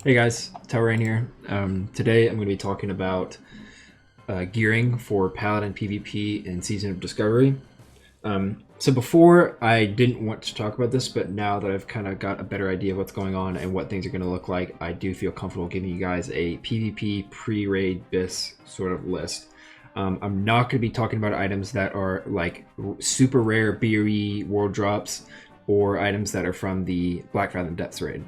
Hey guys, Rain here. Today I'm going to be talking about gearing for Paladin PvP in Season of Discovery. So before I didn't want to talk about this, but now that I've kind of got a better idea of what's going on and what things are going to look like, I do feel comfortable giving you guys a PvP pre-raid BIS sort of list. I'm not going to be talking about items that are like super rare BOE world drops or items that are from the Black Fathom Depths raid.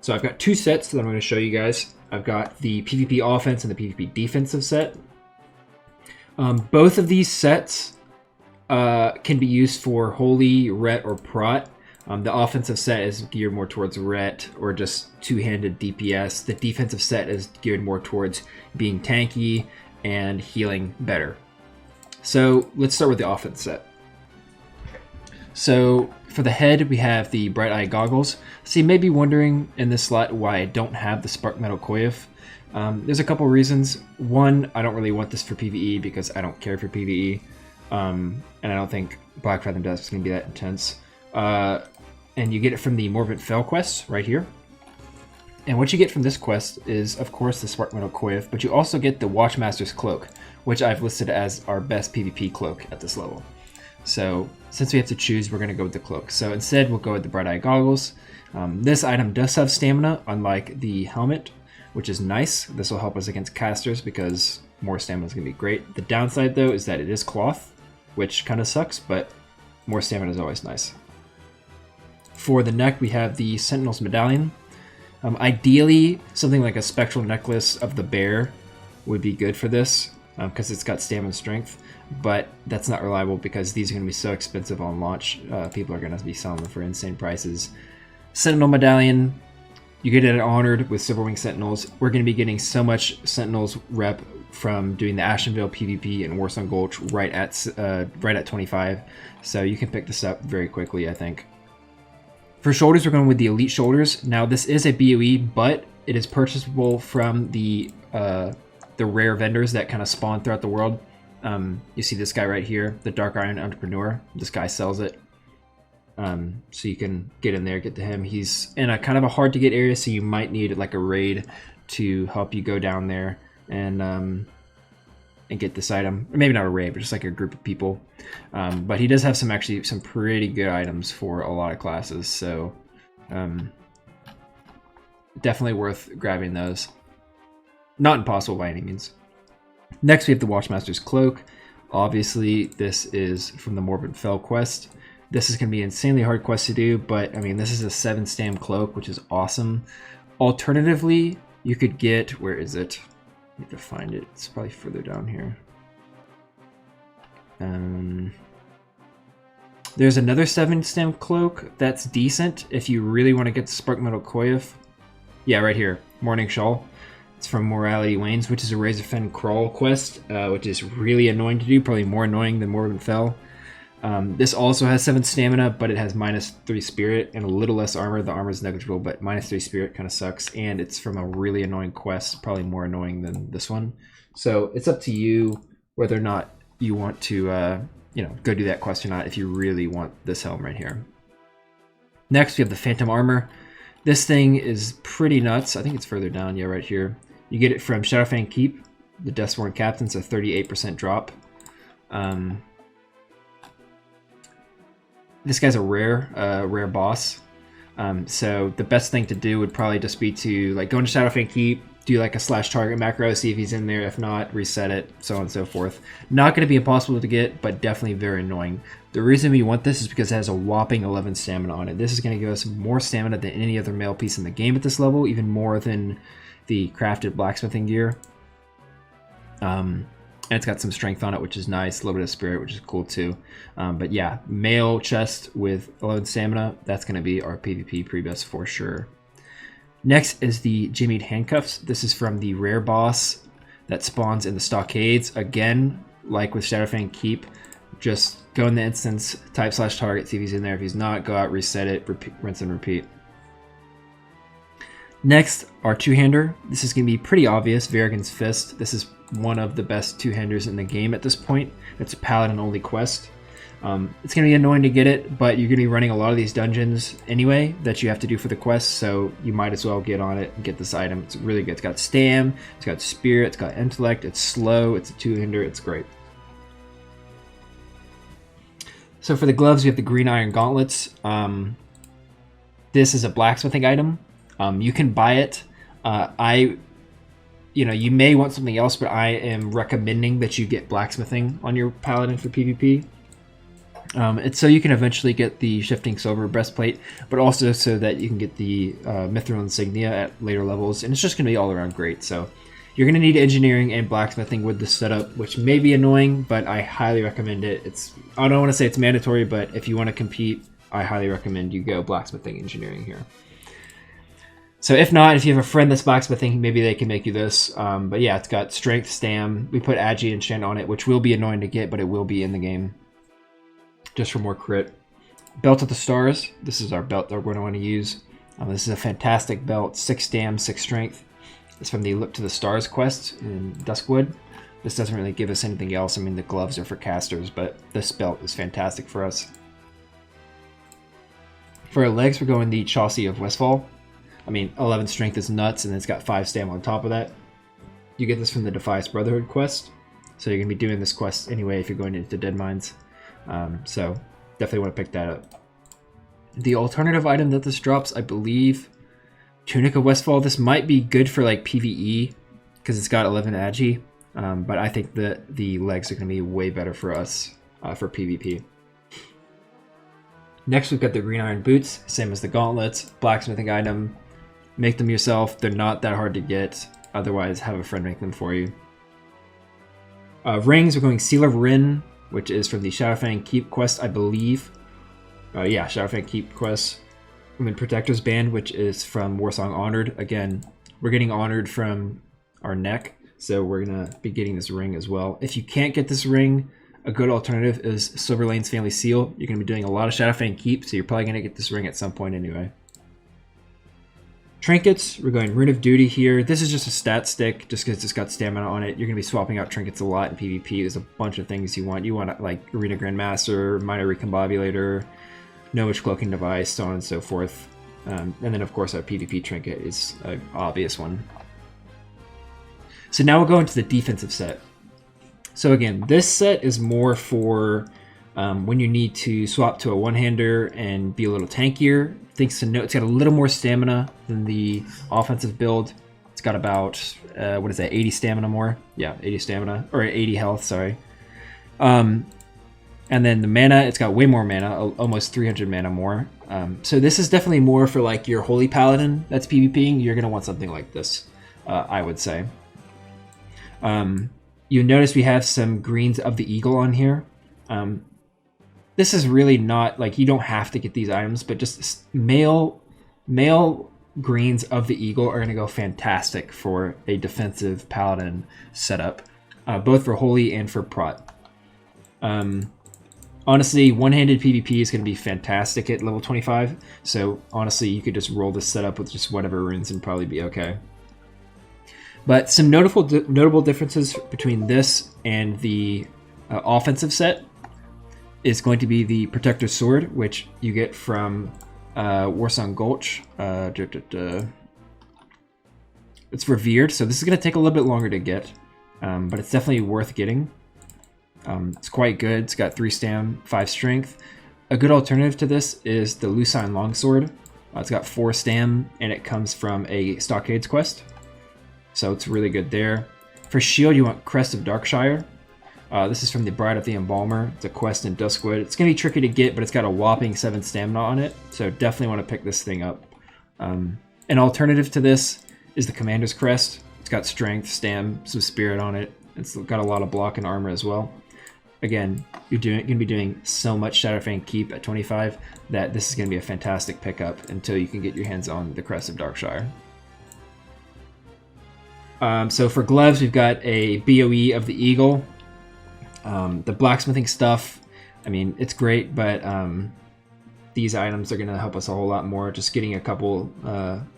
So I've got two sets that I'm going to show you guys. I've got the PvP offense and the PvP defensive set. Both of these sets can be used for Holy, Ret, or Prot. The offensive set is geared more towards Ret or just two-handed DPS. The defensive set is geared more towards being tanky and healing better. So let's start with the offense set. So for the head, we have the Bright Eye Goggles. So you may be wondering in this slot why I don't have the Spark Metal Coif. There's a couple reasons. One, I don't really want this for PvE because I don't care for PvE. And I don't think Black Fathom Depths is going to be that intense. And you get it from the Morbid Fell quest right here. And what you get from this quest is, of course, the Spark Metal Coif, but you also get the Watchmaster's Cloak, which I've listed as our best PvP cloak at this level. So since we have to choose, we're going to go with the cloak. So instead, we'll go with the Bright Eye Goggles. This item does have stamina, unlike the helmet, which is nice. This will help us against casters because more stamina is going to be great. The downside, though, is that it is cloth, which kind of sucks, but more stamina is always nice. For the neck, we have the Sentinel's Medallion. Ideally, something like a Spectral Necklace of the Bear would be good for this because it's got stamina and strength. But that's not reliable because these are going to be so expensive on launch. People are going to be selling them for insane prices. Sentinel Medallion, you get it honored with Silverwing Sentinels. We're going to be getting so much Sentinels rep from doing the Ashenvale PvP and Warsong Gulch right at 25. So you can pick this up very quickly, I think. For shoulders, we're going with the Elite Shoulders. Now this is a BOE, but it is purchasable from the rare vendors that kind of spawn throughout the world. You see this guy right here, the Dark Iron Entrepreneur. This guy sells it. So you can get in there, get to him. He's in a kind of a hard to get area, so you might need like a raid to help you go down there and get this item. Or maybe not a raid, but just like a group of people. But he does have some pretty good items for a lot of classes, so definitely worth grabbing those. Not impossible by any means. Next, we have the Watchmaster's Cloak. Obviously, this is from the Morbid Fell quest. This is going to be an insanely hard quest to do, but I mean, this is a 7-stam cloak, which is awesome. Alternatively, you could get, where is it? I need to find it. It's probably further down here. There's another 7-stam cloak that's decent if you really want to get the Spark Metal Coif. Yeah, right here, Morning Shawl. It's from Morality Wanes, which is a Razorfen Crawl quest, which is really annoying to do, probably more annoying than Morbid Fell. This also has 7 stamina, but it has -3 spirit and a little less armor. The armor is negligible, but -3 spirit kind of sucks. And it's from a really annoying quest, probably more annoying than this one. So it's up to you whether or not you want to, go do that quest or not if you really want this helm right here. Next, we have the Phantom Armor. This thing is pretty nuts. I think it's further down. Yeah, right here. You get it from Shadowfang Keep, the Deathsworn Captain's a 38% drop. This guy's a rare boss. So the best thing to do would probably just be to like go into Shadowfang Keep, do like a /target macro, see if he's in there. If not, reset it, so on and so forth. Not going to be impossible to get, but definitely very annoying. The reason we want this is because it has a whopping 11 stamina on it. This is going to give us more stamina than any other male piece in the game at this level, even more than the crafted blacksmithing gear. And it's got some strength on it, which is nice. A little bit of spirit, which is cool too. But yeah, male chest with 11 stamina. That's going to be our PvP pre-best for sure. Next is the Jimmied Handcuffs. This is from the rare boss that spawns in the Stockades. Again, like with Shadowfang Keep, just go in the instance, type /target, see if he's in there. If he's not, go out, reset it, rinse and repeat. Next, our two-hander. This is going to be pretty obvious, Varigan's Fist. This is one of the best two-handers in the game at this point. It's a Paladin-only quest. It's going to be annoying to get it, but you're going to be running a lot of these dungeons anyway that you have to do for the quest, so you might as well get on it and get this item. It's really good. It's got stam, it's got spirit, it's got intellect, it's slow, it's a 2-hinder, it's great. So for the gloves, we have the green iron gauntlets. This is a blacksmithing item. You can buy it. You may want something else, but I am recommending that you get blacksmithing on your paladin for PvP. It's so you can eventually get the shifting silver breastplate, but also so that you can get the mithril insignia at later levels, and it's just going to be all around great. So you're going to need engineering and blacksmithing with this setup, which may be annoying, but I highly recommend it. I don't want to say it's mandatory, but if you want to compete, I highly recommend you go blacksmithing engineering here. So if not, if you have a friend that's blacksmithing, maybe they can make you this. But yeah, it's got strength, stam. We put agi enchant on it, which will be annoying to get, but it will be in the game. Just for more crit. Belt of the Stars. This is our belt that we're going to want to use. This is a fantastic belt. 6 stam, 6 strength. It's from the Look to the Stars quest in Duskwood. This doesn't really give us anything else. I mean, the gloves are for casters, but this belt is fantastic for us. For our legs, we're going the Chaussee of Westfall. I mean, 11 strength is nuts, and it's got 5 stam on top of that. You get this from the Defias Brotherhood quest. So you're going to be doing this quest anyway if you're going into Dead Mines. So definitely want to pick that up. The alternative item that this drops, I believe, Tunic of Westfall. This might be good for like PvE because it's got 11 agi, but I think that the legs are going to be way better for us for PvP. Next, we've got the green iron boots, same as the gauntlets, blacksmithing item. Make them yourself. They're not that hard to get. Otherwise, have a friend make them for you. Rings, we're going Seal of Rin, which is from the Shadowfang Keep quest, I believe. Yeah, Shadowfang Keep quest. And then Protector's Band, which is from Warsong Honored. Again, we're getting honored from our neck, so we're going to be getting this ring as well. If you can't get this ring, a good alternative is Silver Lane's Family Seal. You're going to be doing a lot of Shadowfang Keep, so you're probably going to get this ring at some point anyway. Trinkets, we're going Rune of Duty here. This is just a stat stick, just because it's got stamina on it. You're going to be swapping out trinkets a lot in PvP. There's a bunch of things you want. You want like Arena Grandmaster, Minor Recombobulator, Gnomish Cloaking Device, so on and so forth. And then of course our PvP trinket is an obvious one. So now we'll go into the defensive set. So again, this set is more for when you need to swap to a one-hander and be a little tankier. Things to note, it's got a little more stamina than the offensive build. It's got about, 80 stamina more? Yeah, 80 stamina, or 80 health, sorry. And then the mana, it's got way more mana, almost 300 mana more. So this is definitely more for like your Holy Paladin that's PvPing. You're going to want something like this, I would say. You notice we have some greens of the eagle on here. This is really not, like, you don't have to get these items, but just male greens of the eagle are going to go fantastic for a defensive paladin setup, both for holy and for prot. Honestly, one-handed PvP is going to be fantastic at level 25, so honestly, you could just roll this setup with just whatever runes and probably be okay. But some notable differences between this and the offensive set is going to be the Protector's Sword, which you get from Warsong Gulch. It's revered, so this is going to take a little bit longer to get, but it's definitely worth getting. It's quite good. It's got 3 stam, 5 strength. A good alternative to this is the Lucine Longsword. It's got 4 stam, and it comes from a Stockades quest, so it's really good there. For shield, you want Crest of Darkshire. This is from the Bride of the Embalmer. It's a quest in Duskwood. It's going to be tricky to get, but it's got a whopping 7 stamina on it, so definitely want to pick this thing up. An alternative to this is the Commander's Crest. It's got strength, stam, some spirit on it. It's got a lot of block and armor as well. Again, you're going to be doing so much Shadowfang Keep at 25 that this is going to be a fantastic pickup until you can get your hands on the Crest of Darkshire. So for gloves, we've got a BOE of the Eagle. The blacksmithing stuff, I mean, it's great, but these items are going to help us a whole lot more. Just getting a couple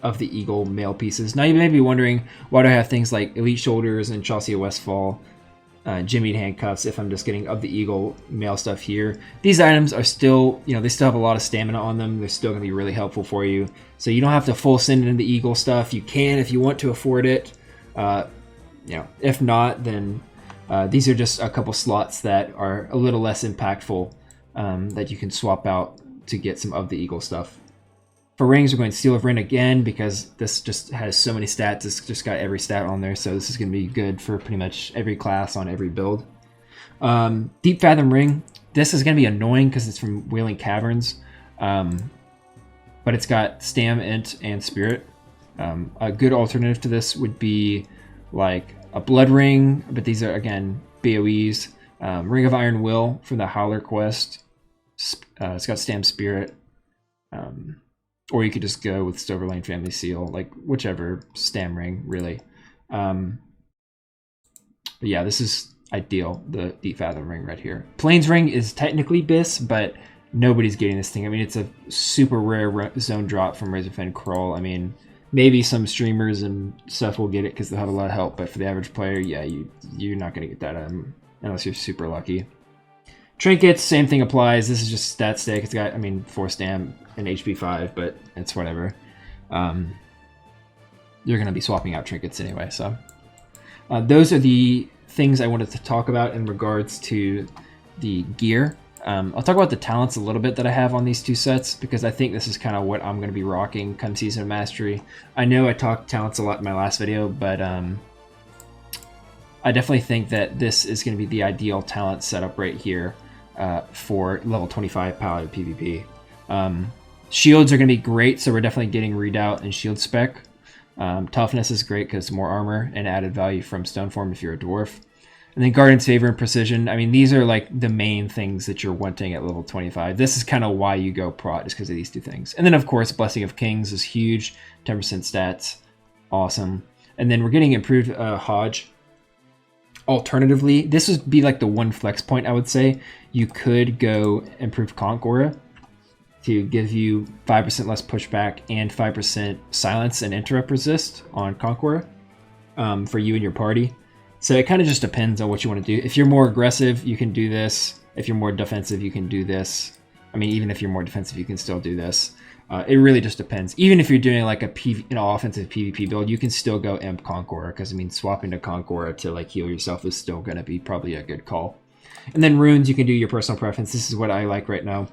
of the Eagle mail pieces. Now you may be wondering, why do I have things like Elite Shoulders and Chaussee of Westfall? jimmied handcuffs if I'm just getting of the eagle mail stuff here. These items are still, they still have a lot of stamina on them. They're still going to be really helpful for you. So you don't have to full send in the eagle stuff. You can if you want to afford it. If not, then these are just a couple slots that are a little less impactful that you can swap out to get some of the eagle stuff. For rings, we're going Seal of Rin again because this just has so many stats. It's just got every stat on there, so this is going to be good for pretty much every class on every build. Deep Fathom Ring. This is going to be annoying because it's from Wailing Caverns, but it's got Stam, Int, and Spirit. A good alternative to this would be like a Blood Ring, but these are, again, BOEs. Ring of Iron Will from the Howler quest. It's got Stam, Spirit. Or you could just go with Stoverlane Family Seal, like whichever Stam ring, really. But yeah, this is ideal, the Deep Fathom Ring right here. Plains Ring is technically BIS, but nobody's getting this thing. I mean, it's a super rare zone drop from Razorfen Krull. I mean, maybe some streamers and stuff will get it because they'll have a lot of help, but for the average player, yeah, you're not going to get that unless you're super lucky. Trinkets, same thing applies. This is just stat stick. It's got, 4 Stam and HP 5, but it's whatever. You're going to be swapping out trinkets anyway, so. Those are the things I wanted to talk about in regards to the gear. I'll talk about the talents a little bit that I have on these two sets, because I think this is kind of what I'm going to be rocking come Season of Mastery. I know I talked talents a lot in my last video, but I definitely think that this is going to be the ideal talent setup right here. For level 25 Paladin PvP. Shields are going to be great, so we're definitely getting Redoubt and Shield spec. Toughness is great because more armor and added value from Stone Form if you're a dwarf. And then Guardian's Favor and Precision. I mean, these are like the main things that you're wanting at level 25. This is kind of why you go prot, just because of these two things. And then, of course, Blessing of Kings is huge. 10% stats. Awesome. And then we're getting improved Hodge. Alternatively, this would be like the one flex point, I would say. You could go improve Conqueror to give you 5% less pushback and 5% silence and interrupt resist on Conqueror for you and your party. So it kind of just depends on what you want to do. If you're more aggressive, you can do this. If you're more defensive, you can do this. I mean, even if you're more defensive, you can still do this. It really just depends. Even if you're doing like an offensive PvP build, you can still go Imp Conqueror, because swapping to Conqueror to like heal yourself is still going to be probably a good call. And then runes, you can do your personal preference. This is what I like right now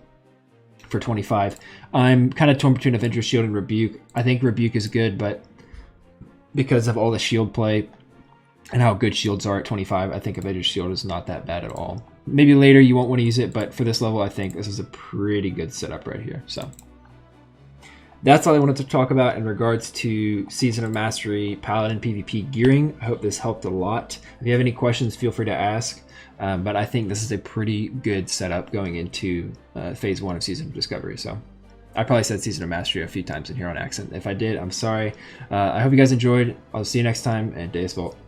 for 25. I'm kind of torn between Avenger Shield and Rebuke. I think Rebuke is good, but because of all the shield play and how good shields are at 25, I think Avenger Shield is not that bad at all. Maybe later you won't want to use it, but for this level, I think this is a pretty good setup right here. So that's all I wanted to talk about in regards to Season of Mastery Paladin PvP gearing. I hope this helped a lot. If you have any questions, feel free to ask. But I think this is a pretty good setup going into Phase 1 of Season of Discovery. So I probably said Season of Mastery a few times in here on accident. If I did, I'm sorry. I hope you guys enjoyed. I'll see you next time, and Deus Vult.